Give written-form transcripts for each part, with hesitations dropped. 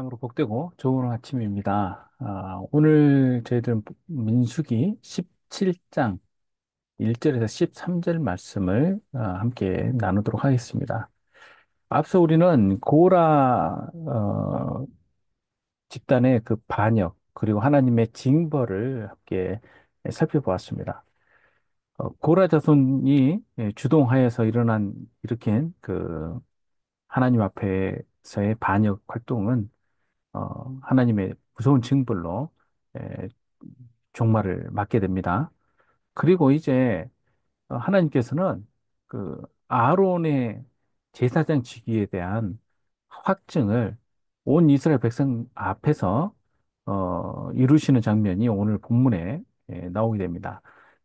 참으로 복되고 좋은 아침입니다. 오늘 저희들은 민수기 17장 1절에서 13절 말씀을 함께 나누도록 하겠습니다. 앞서 우리는 고라 집단의 그 반역 그리고 하나님의 징벌을 함께 살펴보았습니다. 고라 자손이 주동하여서 일으킨 그 하나님 앞에서의 반역 활동은 하나님의 무서운 징벌로 에, 종말을 맞게 됩니다. 그리고 이제 하나님께서는 그 아론의 제사장 직위에 대한 확증을 온 이스라엘 백성 앞에서 이루시는 장면이 오늘 본문에 나오게 됩니다.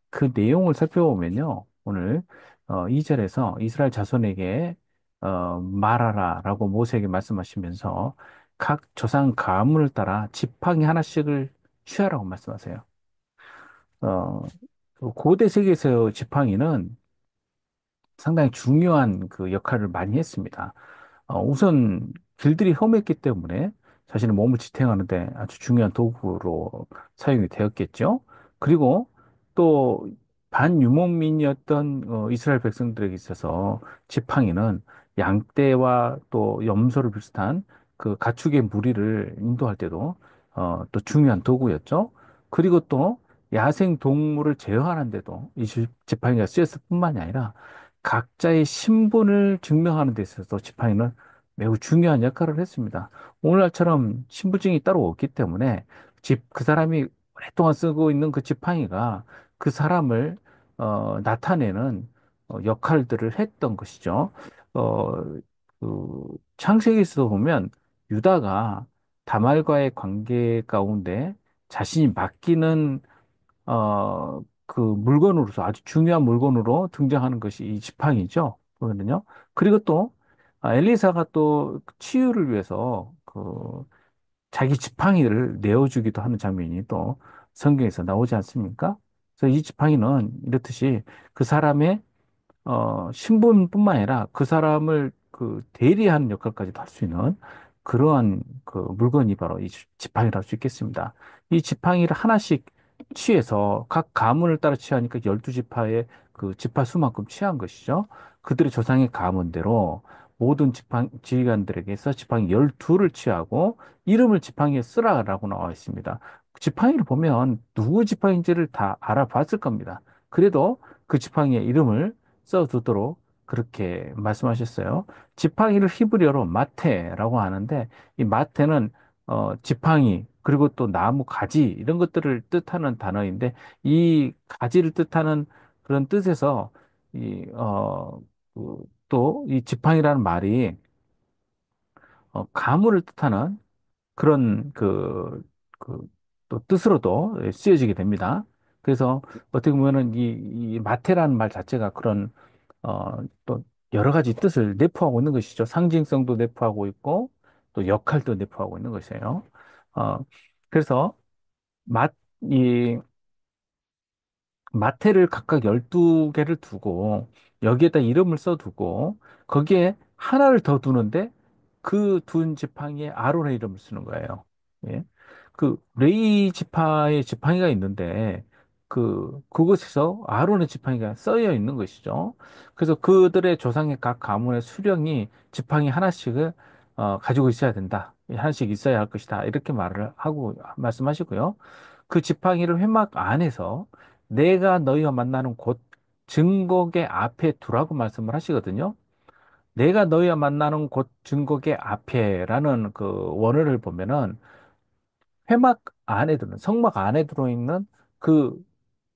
그 내용을 살펴보면요. 오늘 2절에서 이스라엘 자손에게 말하라라고 모세에게 말씀하시면서 각 조상 가문을 따라 지팡이 하나씩을 취하라고 말씀하세요. 어, 그 고대 세계에서 지팡이는 상당히 중요한 그 역할을 많이 했습니다. 우선 길들이 험했기 때문에 자신의 몸을 지탱하는데 아주 중요한 도구로 사용이 되었겠죠. 그리고 또 반유목민이었던 이스라엘 백성들에게 있어서 지팡이는 양떼와 또 염소를 비슷한 그 가축의 무리를 인도할 때도 또 중요한 도구였죠. 그리고 또 야생 동물을 제어하는 데도 이 지팡이가 쓰였을 뿐만이 아니라 각자의 신분을 증명하는 데 있어서 지팡이는 매우 중요한 역할을 했습니다. 오늘날처럼 신분증이 따로 없기 때문에 그 사람이 오랫동안 쓰고 있는 그 지팡이가 그 사람을 나타내는 역할들을 했던 것이죠. 어, 창세기에서 보면 유다가 다말과의 관계 가운데 자신이 맡기는 그 물건으로서 아주 중요한 물건으로 등장하는 것이 이 지팡이죠. 보면은요. 그리고 또 엘리사가 또 치유를 위해서 그 자기 지팡이를 내어주기도 하는 장면이 또 성경에서 나오지 않습니까? 그래서 이 지팡이는 이렇듯이 그 사람의 신분뿐만 아니라 그 사람을 그 대리하는 역할까지도 할 수 있는 그러한 그 물건이 바로 이 지팡이라고 할 수 있겠습니다. 이 지팡이를 하나씩 취해서 각 가문을 따라 취하니까 12지파의 그 지파 수만큼 취한 것이죠. 그들의 조상의 가문대로 모든 지휘관들에게서 지팡이 12를 취하고 이름을 지팡이에 쓰라라고 나와 있습니다. 지팡이를 보면 누구 지팡이인지를 다 알아봤을 겁니다. 그래도 그 지팡이의 이름을 써두도록 그렇게 말씀하셨어요. 지팡이를 히브리어로 마테라고 하는데 이 마테는 지팡이 그리고 또 나무 가지 이런 것들을 뜻하는 단어인데 이 가지를 뜻하는 그런 뜻에서 또 이 지팡이라는 말이 가물을 뜻하는 그런 또 뜻으로도 쓰여지게 됩니다. 그래서 어떻게 보면은 이 마테라는 말 자체가 그런 또 여러 가지 뜻을 내포하고 있는 것이죠. 상징성도 내포하고 있고 또 역할도 내포하고 있는 것이에요. 어, 그래서 맛, 이 마테를 각각 12개를 두고 여기에다 이름을 써두고 거기에 하나를 더 두는데 그 둔 지팡이에 아론의 이름을 쓰는 거예요. 예. 그 레이 지파의 지팡이가 있는데 그곳에서 아론의 지팡이가 쓰여 있는 것이죠. 그래서 그들의 조상의 각 가문의 수령이 지팡이 하나씩을 가지고 있어야 된다. 하나씩 있어야 할 것이다. 이렇게 말을 하고 말씀하시고요. 그 지팡이를 회막 안에서 내가 너희와 만나는 곳 증거계 앞에 두라고 말씀을 하시거든요. 내가 너희와 만나는 곳 증거계 앞에라는 그 원어를 보면은 회막 안에 들은 성막 안에 들어있는 그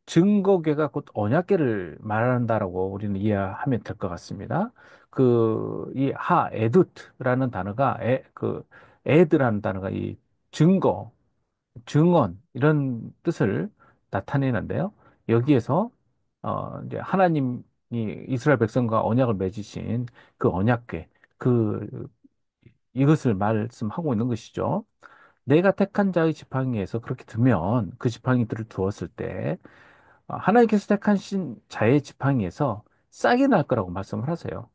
증거계가 곧 언약계를 말한다라고 우리는 이해하면 될 것 같습니다. 이 에두트라는 단어가 에드라는 단어가 이 증거 증언 이런 뜻을 나타내는데요. 여기에서 이제 하나님이 이스라엘 백성과 언약을 맺으신 그 언약궤 그 이것을 말씀하고 있는 것이죠. 내가 택한 자의 지팡이에서 그렇게 두면 그 지팡이들을 두었을 때 하나님께서 택하신 자의 지팡이에서 싹이 날 거라고 말씀을 하세요.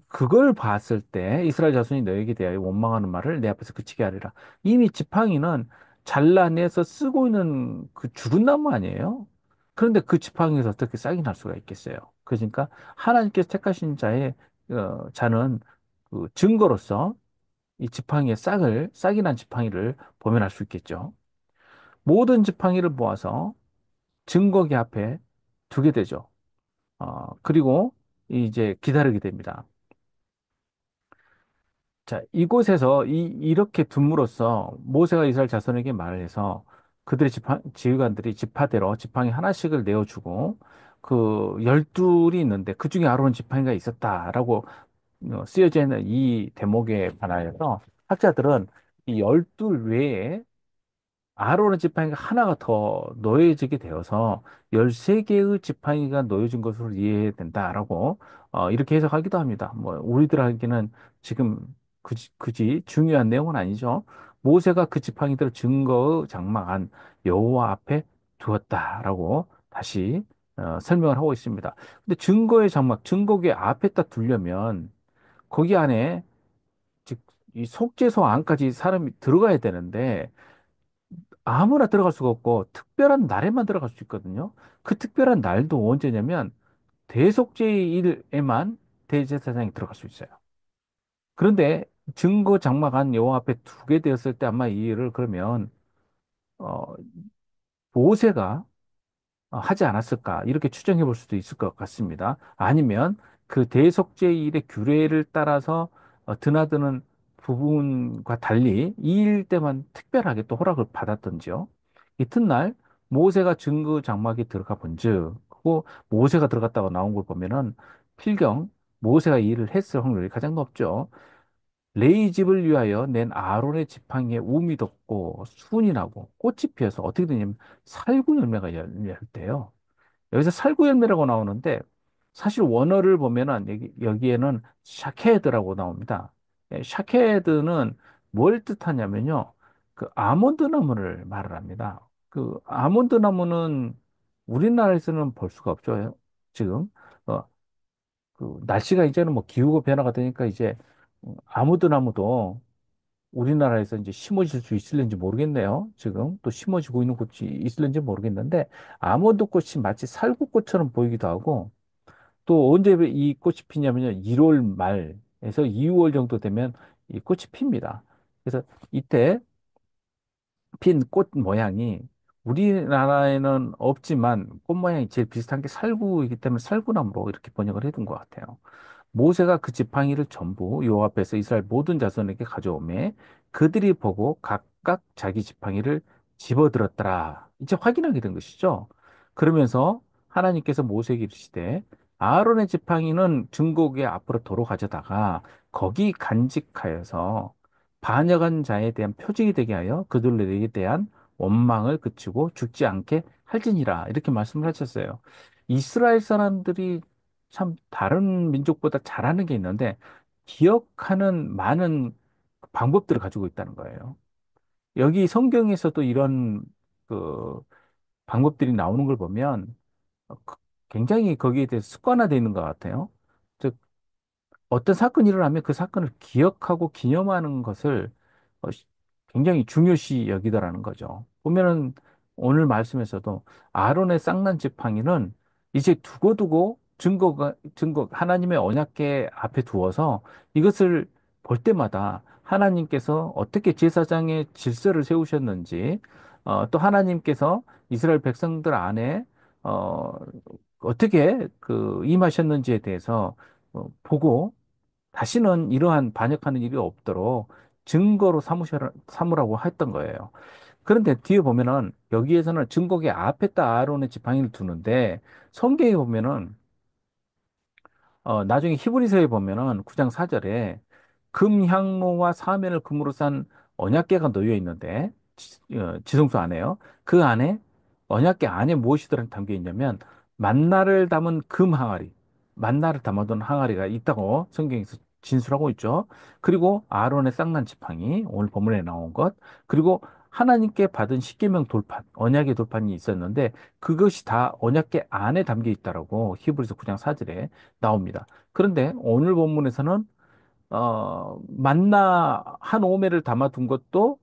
그걸 봤을 때 이스라엘 자손이 너에게 대하여 원망하는 말을 내 앞에서 그치게 하리라. 이미 지팡이는 잘라내서 쓰고 있는 그 죽은 나무 아니에요? 그런데 그 지팡이에서 어떻게 싹이 날 수가 있겠어요? 그러니까 하나님께서 택하신 자는 그 증거로서 이 지팡이의 싹이 난 지팡이를 보면할 수 있겠죠. 모든 지팡이를 모아서 증거기 앞에 두게 되죠. 그리고 이제 기다리게 됩니다. 자, 이곳에서 이렇게 둠으로써 모세가 이스라엘 자손에게 말을 해서 그들의 지휘관들이 지파대로 지팡이 하나씩을 내어주고 그 열둘이 있는데 그 중에 아론 지팡이가 있었다라고 쓰여져 있는 이 대목에 관하여서 학자들은 이 열둘 외에 아론의 지팡이가 하나가 더 놓여지게 되어서 13개의 지팡이가 놓여진 것으로 이해해야 된다라고 이렇게 해석하기도 합니다. 뭐 우리들에게는 지금 굳이 중요한 내용은 아니죠. 모세가 그 지팡이들을 증거의 장막 안 여호와 앞에 두었다라고 다시 설명을 하고 있습니다. 근데 증거의 장막, 증거기 앞에다 두려면 거기 안에 즉 이 속죄소 안까지 사람이 들어가야 되는데 아무나 들어갈 수가 없고 특별한 날에만 들어갈 수 있거든요. 그 특별한 날도 언제냐면 대속죄일에만 대제사장이 들어갈 수 있어요. 그런데 증거 장막안 여호와 앞에 두게 되었을 때 아마 이 일을 그러면 어, 모세가 하지 않았을까 이렇게 추정해 볼 수도 있을 것 같습니다. 아니면 그 대속죄일의 규례를 따라서 드나드는 부분과 달리 이 일 때만 특별하게 또 허락을 받았던지요. 이튿날 모세가 증거 장막에 들어가 본즉 그거 모세가 들어갔다고 나온 걸 보면은 필경 모세가 이 일을 했을 확률이 가장 높죠. 레이 집을 위하여 낸 아론의 지팡이에 움이 돋고 순이 나고 꽃이 피어서 어떻게 되냐면 살구 열매가 열대요. 여기서 살구열매라고 나오는데 사실 원어를 보면은 여기에는 샤케드라고 나옵니다. 샤케드는 뭘 뜻하냐면요. 그 아몬드 나무를 말을 합니다. 그 아몬드 나무는 우리나라에서는 볼 수가 없죠. 지금 어, 그 날씨가 이제는 뭐 기후가 변화가 되니까 이제 아몬드 나무도 우리나라에서 이제 심어질 수 있을는지 모르겠네요. 지금 또 심어지고 있는 꽃이 있을는지 모르겠는데 아몬드 꽃이 마치 살구꽃처럼 보이기도 하고 또 언제 이 꽃이 피냐면요. 1월 말에서 2월 정도 되면 이 꽃이 핍니다. 그래서 이때 핀 꽃 모양이 우리나라에는 없지만 꽃 모양이 제일 비슷한 게 살구이기 때문에 살구나무로 이렇게 번역을 해둔 것 같아요. 모세가 그 지팡이를 전부 여호와 앞에서 이스라엘 모든 자손에게 가져오매 그들이 보고 각각 자기 지팡이를 집어들었더라. 이제 확인하게 된 것이죠. 그러면서 하나님께서 모세에게 이르시되 아론의 지팡이는 증거궤 앞으로 도로 가져다가 거기 간직하여서 반역한 자에 대한 표징이 되게 하여 그들에게 대한 원망을 그치고 죽지 않게 할지니라. 이렇게 말씀을 하셨어요. 이스라엘 사람들이 참 다른 민족보다 잘하는 게 있는데 기억하는 많은 방법들을 가지고 있다는 거예요. 여기 성경에서도 이런 그 방법들이 나오는 걸 보면 굉장히 거기에 대해서 습관화되어 있는 것 같아요. 즉 어떤 사건이 일어나면 그 사건을 기억하고 기념하는 것을 어, 시- 굉장히 중요시 여기더라는 거죠. 보면은 오늘 말씀에서도 아론의 쌍난 지팡이는 이제 두고두고 증거, 하나님의 언약궤 앞에 두어서 이것을 볼 때마다 하나님께서 어떻게 제사장의 질서를 세우셨는지, 또 하나님께서 이스라엘 백성들 안에, 어, 어떻게 그 임하셨는지에 대해서 보고 다시는 이러한 반역하는 일이 없도록 증거로 삼으라고 했던 거예요. 그런데 뒤에 보면은 여기에서는 증거기 앞에다 아론의 지팡이를 두는데 성경에 보면은 나중에 히브리서에 보면은 9장 4절에 금향로와 사면을 금으로 싼 언약궤가 놓여 있는데 지성소 안에요. 그 안에 언약궤 안에 무엇이 담겨 있냐면 만나를 담은 금 항아리, 만나를 담아둔 항아리가 있다고 성경에서 진술하고 있죠. 그리고 아론의 쌍난 지팡이, 오늘 본문에 나온 것, 그리고 하나님께 받은 십계명 돌판, 언약의 돌판이 있었는데 그것이 다 언약계 안에 담겨 있다라고 히브리서 9장 4절에 나옵니다. 그런데 오늘 본문에서는 만나 한 오매를 담아둔 것도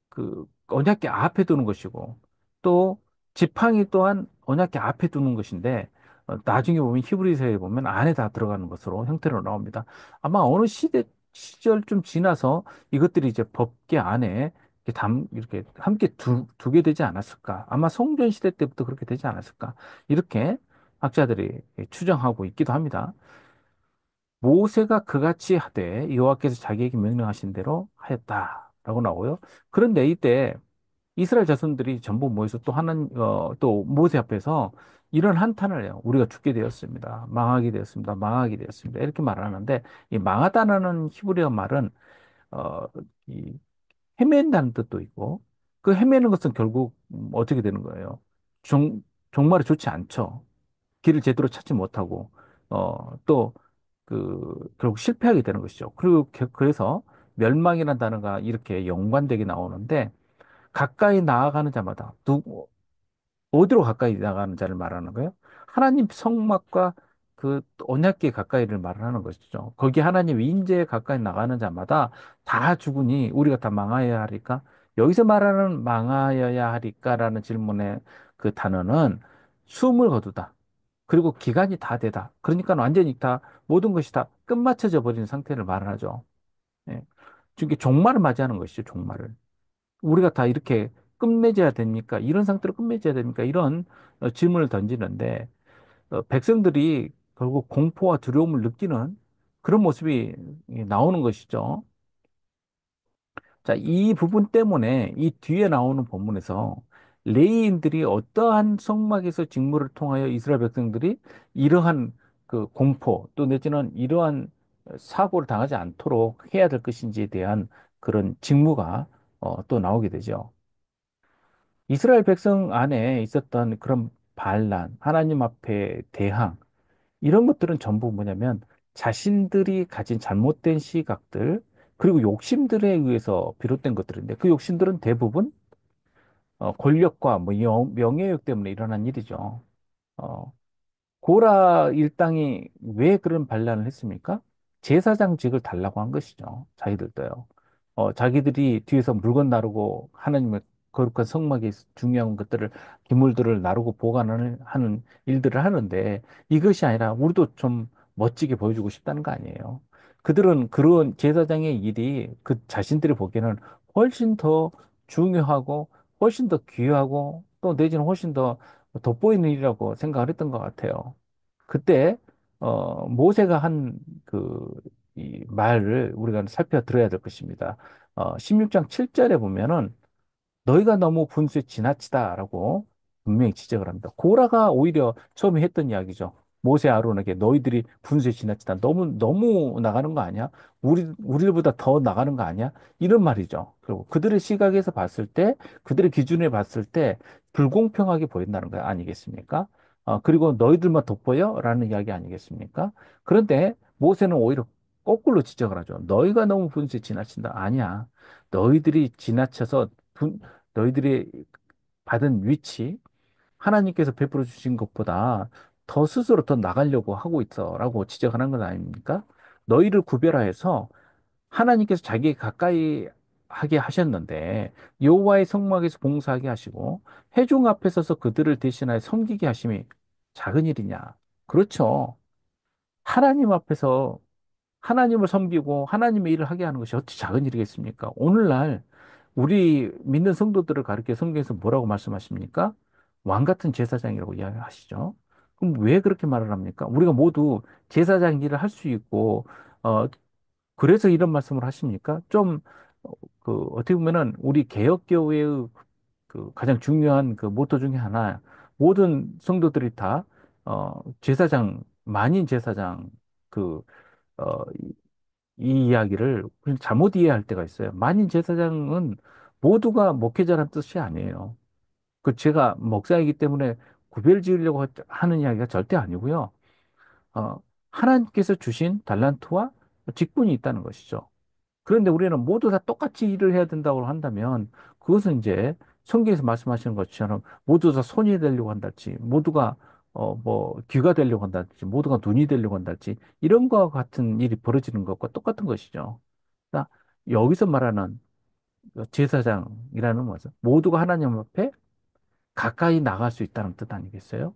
그 언약궤 앞에 두는 것이고 또 지팡이 또한 언약궤 앞에 두는 것인데 나중에 보면 히브리서에 보면 안에 다 들어가는 것으로 형태로 나옵니다. 아마 어느 시절 좀 지나서 이것들이 이제 법궤 안에 이렇게 함께 두게 되지 않았을까? 아마 성전 시대 때부터 그렇게 되지 않았을까? 이렇게 학자들이 추정하고 있기도 합니다. 모세가 그같이 하되 여호와께서 자기에게 명령하신 대로 하였다라고 나오고요. 그런데 이때 이스라엘 자손들이 전부 모여서 또 모세 앞에서 이런 한탄을 해요. 우리가 죽게 되었습니다. 망하게 되었습니다. 망하게 되었습니다. 이렇게 말을 하는데 이 망하다라는 히브리어 말은 어, 이 헤맨다는 뜻도 있고 그 헤매는 것은 결국 어떻게 되는 거예요? 종말이 좋지 않죠. 길을 제대로 찾지 못하고 또 결국 실패하게 되는 것이죠. 그리고 그래서 멸망이라는 단어가 이렇게 연관되게 나오는데 가까이 나아가는 자마다 어디로 가까이 나가는 자를 말하는 거예요? 하나님 성막과 그 언약궤 가까이를 말하는 것이죠. 거기 하나님 인재에 가까이 나가는 자마다 다 죽으니 우리가 다 망하여야 하리까? 여기서 말하는 망하여야 하리까라는 질문의 그 단어는 숨을 거두다. 그리고 기간이 다 되다. 그러니까 완전히 다 모든 것이 다 끝마쳐져 버리는 상태를 말하죠. 예. 이게 종말을 맞이하는 것이죠, 종말을. 우리가 다 이렇게 끝맺어야 됩니까? 이런 상태로 끝맺어야 됩니까? 이런 질문을 던지는데 백성들이 결국 공포와 두려움을 느끼는 그런 모습이 나오는 것이죠. 자, 이 부분 때문에 이 뒤에 나오는 본문에서 레위인들이 어떠한 성막에서 직무를 통하여 이스라엘 백성들이 이러한 그 공포 또 내지는 이러한 사고를 당하지 않도록 해야 될 것인지에 대한 그런 직무가 또 나오게 되죠. 이스라엘 백성 안에 있었던 그런 반란, 하나님 앞에 대항, 이런 것들은 전부 뭐냐면 자신들이 가진 잘못된 시각들, 그리고 욕심들에 의해서 비롯된 것들인데 그 욕심들은 대부분 권력과 뭐 명예욕 때문에 일어난 일이죠. 어, 고라 일당이 왜 그런 반란을 했습니까? 제사장직을 달라고 한 것이죠. 자기들도요. 자기들이 뒤에서 물건 나르고 하나님의 거룩한 성막의 중요한 것들을, 기물들을 나르고 보관을 하는 일들을 하는데 이것이 아니라 우리도 좀 멋지게 보여주고 싶다는 거 아니에요. 그들은 그런 제사장의 일이 그 자신들이 보기에는 훨씬 더 중요하고 훨씬 더 귀하고 또 내지는 훨씬 더 돋보이는 일이라고 생각을 했던 것 같아요. 그때 모세가 한 이 말을 우리가 살펴 들어야 될 것입니다. 16장 7절에 보면은 너희가 너무 분수에 지나치다라고 분명히 지적을 합니다. 고라가 오히려 처음에 했던 이야기죠. 모세 아론에게 너희들이 분수에 지나치다. 너무 나가는 거 아니야? 우리들보다 더 나가는 거 아니야? 이런 말이죠. 그리고 그들의 시각에서 봤을 때, 그들의 기준에 봤을 때 불공평하게 보인다는 거 아니겠습니까? 그리고 너희들만 돋보여? 라는 이야기 아니겠습니까? 그런데 모세는 오히려 거꾸로 지적을 하죠. 너희가 너무 분수에 지나친다. 아니야. 너희들이 지나쳐서 너희들이 받은 위치, 하나님께서 베풀어 주신 것보다 더 스스로 더 나가려고 하고 있어라고 지적하는 건 아닙니까? 너희를 구별하여서 하나님께서 자기에 가까이 하게 하셨는데 여호와의 성막에서 봉사하게 하시고 회중 앞에 서서 그들을 대신하여 섬기게 하심이 작은 일이냐? 그렇죠. 하나님 앞에서 하나님을 섬기고 하나님의 일을 하게 하는 것이 어찌 작은 일이겠습니까? 오늘날 우리 믿는 성도들을 가르쳐 성경에서 뭐라고 말씀하십니까? 왕 같은 제사장이라고 이야기하시죠. 그럼 왜 그렇게 말을 합니까? 우리가 모두 제사장 일을 할 수 있고, 그래서 이런 말씀을 하십니까? 어떻게 보면은 우리 개혁교회의 가장 중요한 그 모토 중에 하나, 모든 성도들이 다, 만인 제사장, 그, 어, 이 이야기를 그냥 잘못 이해할 때가 있어요. 만인 제사장은 모두가 목회자란 뜻이 아니에요. 제가 목사이기 때문에 구별 지으려고 하는 이야기가 절대 아니고요. 어, 하나님께서 주신 달란트와 직분이 있다는 것이죠. 그런데 우리는 모두 다 똑같이 일을 해야 된다고 한다면 그것은 이제 성경에서 말씀하시는 것처럼 모두 다 손이 되려고 한달지, 모두가 뭐 귀가 되려고 한달지, 모두가 눈이 되려고 한달지 이런 거와 같은 일이 벌어지는 것과 똑같은 것이죠. 그러니까 여기서 말하는 제사장이라는 것은 모두가 하나님 앞에 가까이 나갈 수 있다는 뜻 아니겠어요?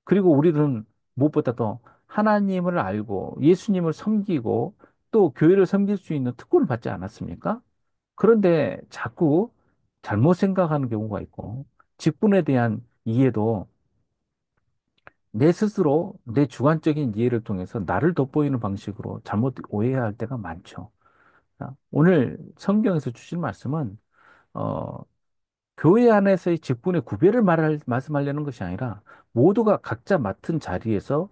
그리고 우리는 무엇보다도 하나님을 알고 예수님을 섬기고 또 교회를 섬길 수 있는 특권을 받지 않았습니까? 그런데 자꾸 잘못 생각하는 경우가 있고, 직분에 대한 이해도 내 스스로 내 주관적인 이해를 통해서 나를 돋보이는 방식으로 잘못 오해할 때가 많죠. 자, 오늘 성경에서 주신 말씀은, 어, 교회 안에서의 직분의 구별을 말씀하려는 것이 아니라 모두가 각자 맡은 자리에서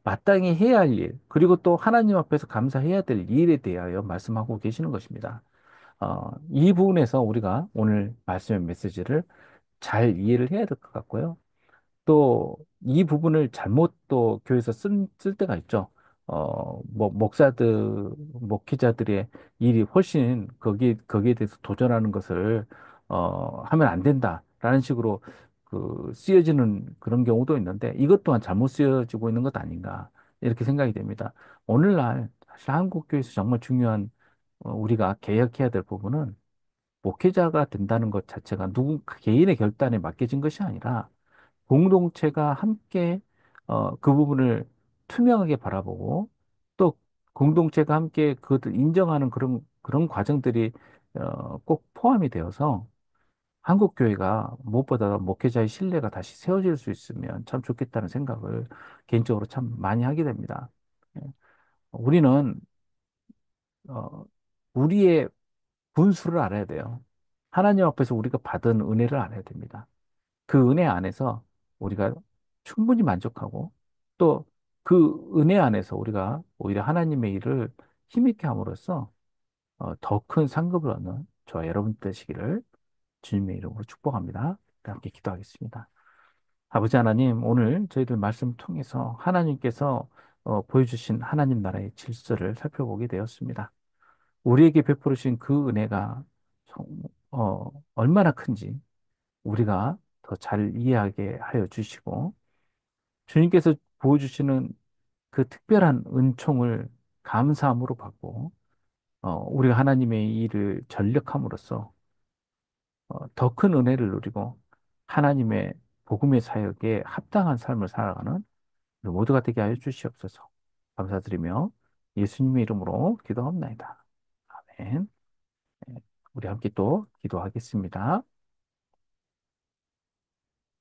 마땅히 해야 할 일, 그리고 또 하나님 앞에서 감사해야 될 일에 대하여 말씀하고 계시는 것입니다. 이 부분에서 우리가 오늘 말씀의 메시지를 잘 이해를 해야 될 것 같고요. 또 이 부분을 잘못 또 교회에서 쓸 때가 있죠. 뭐, 목회자들의 일이 훨씬 거기에 대해서 도전하는 것을, 하면 안 된다라는 식으로 쓰여지는 그런 경우도 있는데 이것 또한 잘못 쓰여지고 있는 것 아닌가 이렇게 생각이 됩니다. 오늘날 사실 한국교회에서 정말 중요한 우리가 개혁해야 될 부분은 목회자가 된다는 것 자체가 누구 개인의 결단에 맡겨진 것이 아니라 공동체가 함께 그 부분을 투명하게 바라보고 또 공동체가 함께 그것을 인정하는 그런 과정들이 꼭 포함이 되어서 한국 교회가 무엇보다 목회자의 신뢰가 다시 세워질 수 있으면 참 좋겠다는 생각을 개인적으로 참 많이 하게 됩니다. 예. 우리는 어, 우리의 분수를 알아야 돼요. 하나님 앞에서 우리가 받은 은혜를 알아야 됩니다. 그 은혜 안에서 우리가 충분히 만족하고 또 그 은혜 안에서 우리가 오히려 하나님의 일을 힘있게 함으로써 더 큰 상급을 얻는 저와 여러분 되시기를 주님의 이름으로 축복합니다. 함께 기도하겠습니다. 아버지 하나님, 오늘 저희들 말씀 통해서 하나님께서 보여주신 하나님 나라의 질서를 살펴보게 되었습니다. 우리에게 베풀으신 그 은혜가 얼마나 큰지 우리가 더 잘 이해하게 하여 주시고, 주님께서 보여주시는 그 특별한 은총을 감사함으로 받고, 우리가 하나님의 일을 전력함으로써 더 큰 은혜를 누리고 하나님의 복음의 사역에 합당한 삶을 살아가는 우리 모두가 되게 하여 주시옵소서. 감사드리며 예수님의 이름으로 기도합니다. 아멘. 네, 우리 함께 또 기도하겠습니다.